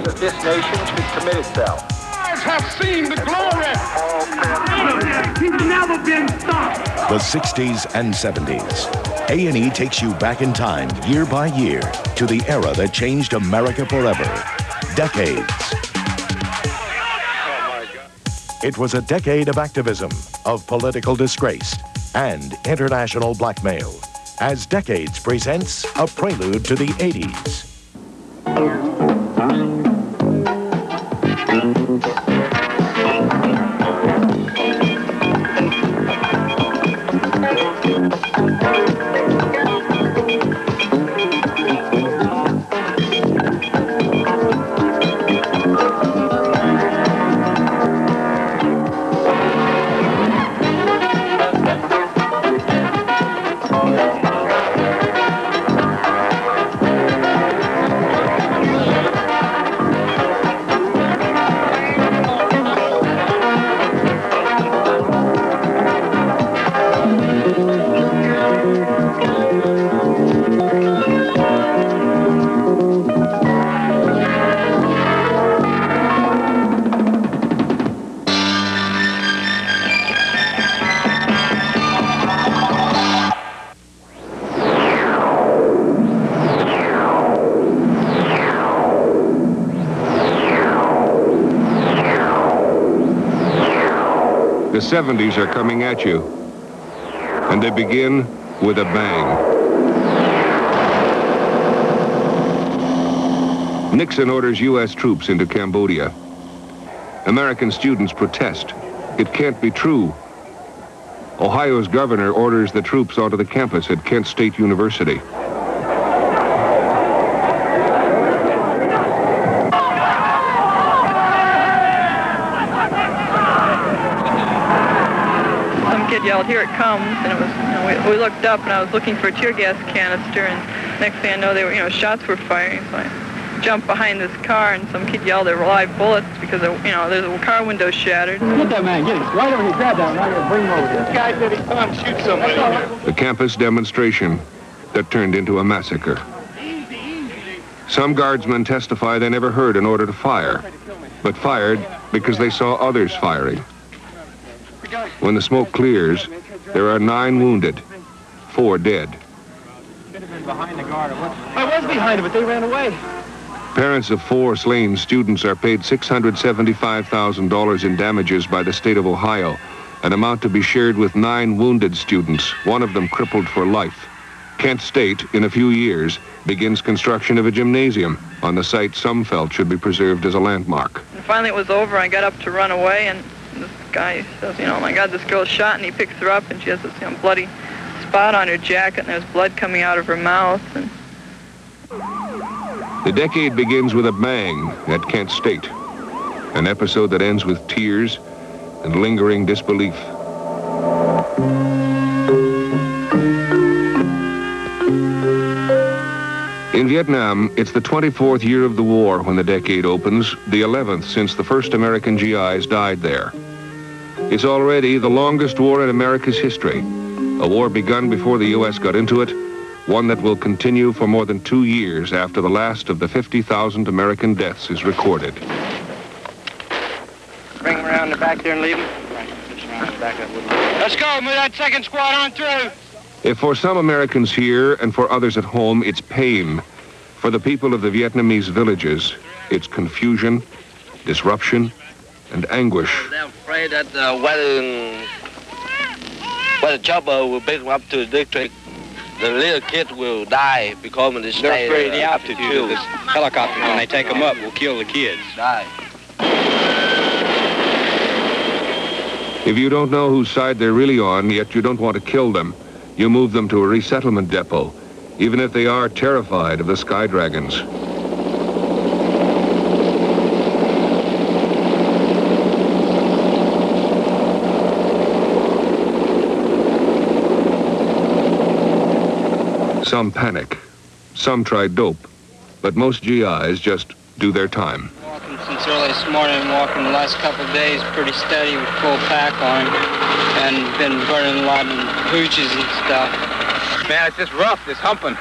believe that this nation should commit itself. Eyes have seen the glory. He's never been stopped. The 60s and 70s. A&E takes you back in time, year by year, to the era that changed America forever. Decades. It was a decade of activism, of political disgrace, and international blackmail. As Decades presents a prelude to the 80s. The 70s are coming at you, and they begin with a bang. Nixon orders U.S. troops into Cambodia. American students protest. It can't be true. Ohio's governor orders the troops onto the campus at Kent State University. Yelled, "Here it comes!" And it was, we looked up, and I was looking for a tear gas canister, and next thing I know, they were, shots were firing. So I jumped behind this car, and some kid yelled, "There were live bullets," because there's a car window shattered. Get that man, get him right over here, grab that one, I'm gonna bring him over here. This guy said he's going to shoot somebody. The campus demonstration that turned into a massacre. Some guardsmen testify they never heard an order to fire, but fired because they saw others firing. When the smoke clears, there are 9 wounded, 4 dead. Could have been behind the guard. I was behind it, but they ran away. Parents of 4 slain students are paid $675,000 in damages by the state of Ohio, an amount to be shared with 9 wounded students, one of them crippled for life. Kent State, in a few years, begins construction of a gymnasium on the site some felt should be preserved as a landmark. And finally it was over, I got up to run away, and this guy says, "Oh my God, this girl's shot," and he picks her up, and she has this bloody spot on her jacket, and there's blood coming out of her mouth. And the decade begins with a bang at Kent State, an episode that ends with tears and lingering disbelief. In Vietnam, it's the 24th year of the war when the decade opens, the 11th since the first American GIs died there. It's already the longest war in America's history, a war begun before the U.S. got into it, one that will continue for more than 2 years after the last of the 50,000 American deaths is recorded. Bring him around the back there and leave him. Let's go, move that second squad on through. If for some Americans here and for others at home, it's pain, for the people of the Vietnamese villages, it's confusion, disruption, and anguish. They're afraid that when the chopper will pick them up to the district, the little kid will die because of this. They're afraid the altitude. This helicopter, when they take them up, will kill the kids. Die. If you don't know whose side they're really on, yet you don't want to kill them, you move them to a resettlement depot, even if they are terrified of the Sky Dragons. Some panic, some try dope, but most GIs just do their time. Walking since early this morning, walking the last couple of days pretty steady with full pack on, and been burning a lot of hooches and stuff. Man, it's just rough, this humping.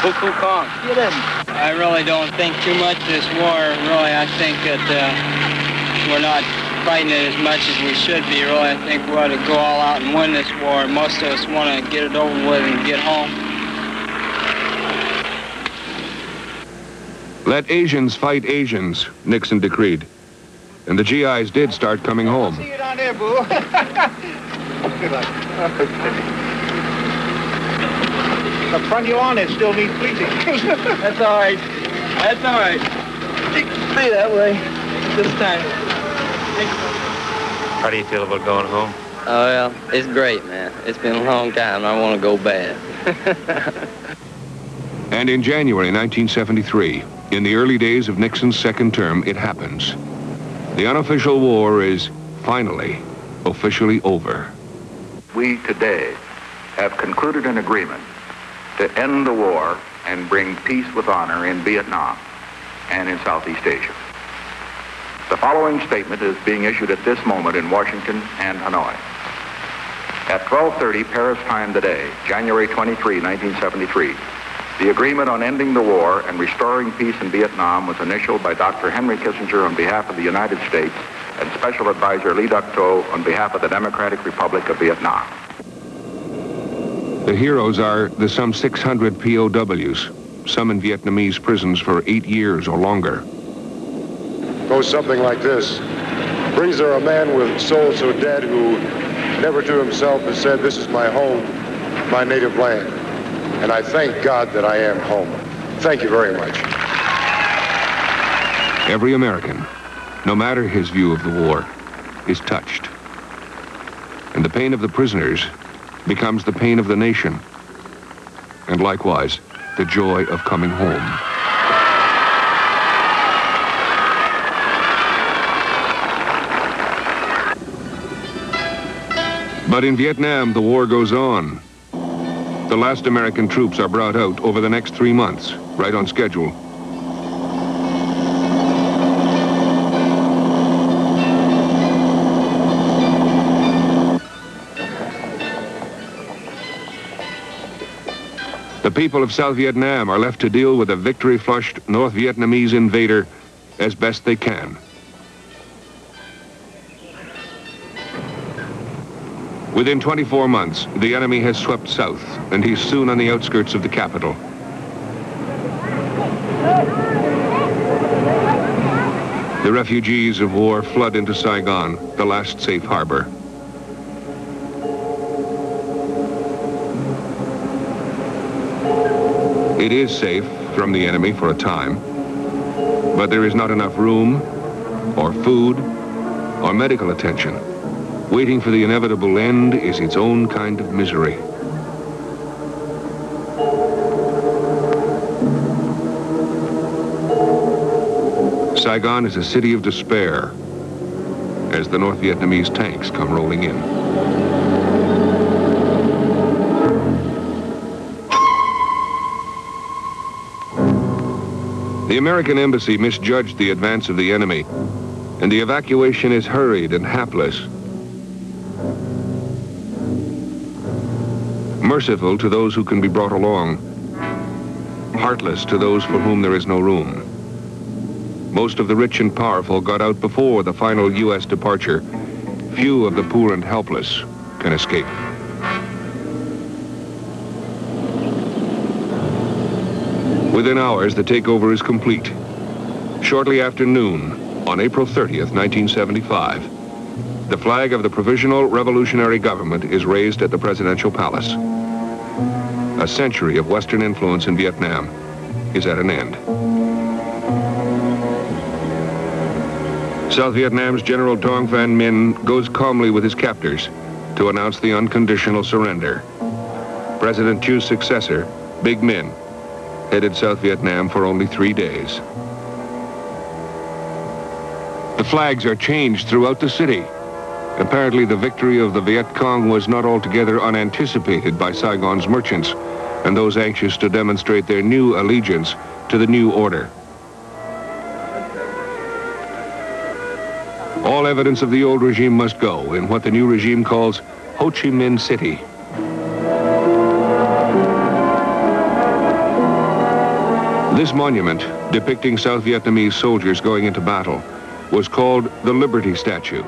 Cuckoo Kong. Get in. I really don't think too much of this war. Really, I think that we're not fighting it as much as we should be. Really, I think we ought to go all out and win this war. Most of us want to get it over with and get home. Let Asians fight Asians, Nixon decreed. And the GIs did start coming home. See you down there, boo. Good luck. The front of your lawn still needs bleaching. That's all right. That's all right. Stay that way this time. How do you feel about going home? Oh, well, it's great, man. It's been a long time. I want to go bad. And in January 1973, in the early days of Nixon's second term, it happens. The unofficial war is finally, officially over. We today have concluded an agreement to end the war and bring peace with honor in Vietnam and in Southeast Asia. The following statement is being issued at this moment in Washington and Hanoi. At 12:30 Paris time today, January 23, 1973, the agreement on ending the war and restoring peace in Vietnam was initialed by Dr. Henry Kissinger on behalf of the United States and Special Advisor Lee Duc-Tho on behalf of the Democratic Republic of Vietnam. The heroes are the some 600 POWs, some in Vietnamese prisons for 8 years or longer. Goes something like this. Brings there a man with soul so dead who never to himself has said, "This is my home, my native land. And I thank God that I am home." Thank you very much. Every American, no matter his view of the war, is touched. And the pain of the prisoners becomes the pain of the nation. And likewise, the joy of coming home. But in Vietnam, the war goes on. The last American troops are brought out over the next 3 months, right on schedule. The people of South Vietnam are left to deal with a victory-flushed North Vietnamese invader as best they can. Within 24 months, the enemy has swept south, and he's soon on the outskirts of the capital. The refugees of war flood into Saigon, the last safe harbor. It is safe from the enemy for a time, but there is not enough room, or food, or medical attention. Waiting for the inevitable end is its own kind of misery. Saigon is a city of despair as the North Vietnamese tanks come rolling in. The American embassy misjudged the advance of the enemy, and the evacuation is hurried and hapless. Merciful to those who can be brought along, heartless to those for whom there is no room. Most of the rich and powerful got out before the final U.S. departure. Few of the poor and helpless can escape. Within hours, the takeover is complete. Shortly after noon, on April 30th, 1975, the flag of the Provisional Revolutionary Government is raised at the Presidential Palace. A century of Western influence in Vietnam is at an end. South Vietnam's General Dong Van Minh goes calmly with his captors to announce the unconditional surrender. President Thu's successor, Big Minh, headed South Vietnam for only 3 days. The flags are changed throughout the city. Apparently, the victory of the Viet Cong was not altogether unanticipated by Saigon's merchants and those anxious to demonstrate their new allegiance to the new order. All evidence of the old regime must go in what the new regime calls Ho Chi Minh City. This monument, depicting South Vietnamese soldiers going into battle, was called the Liberty Statue.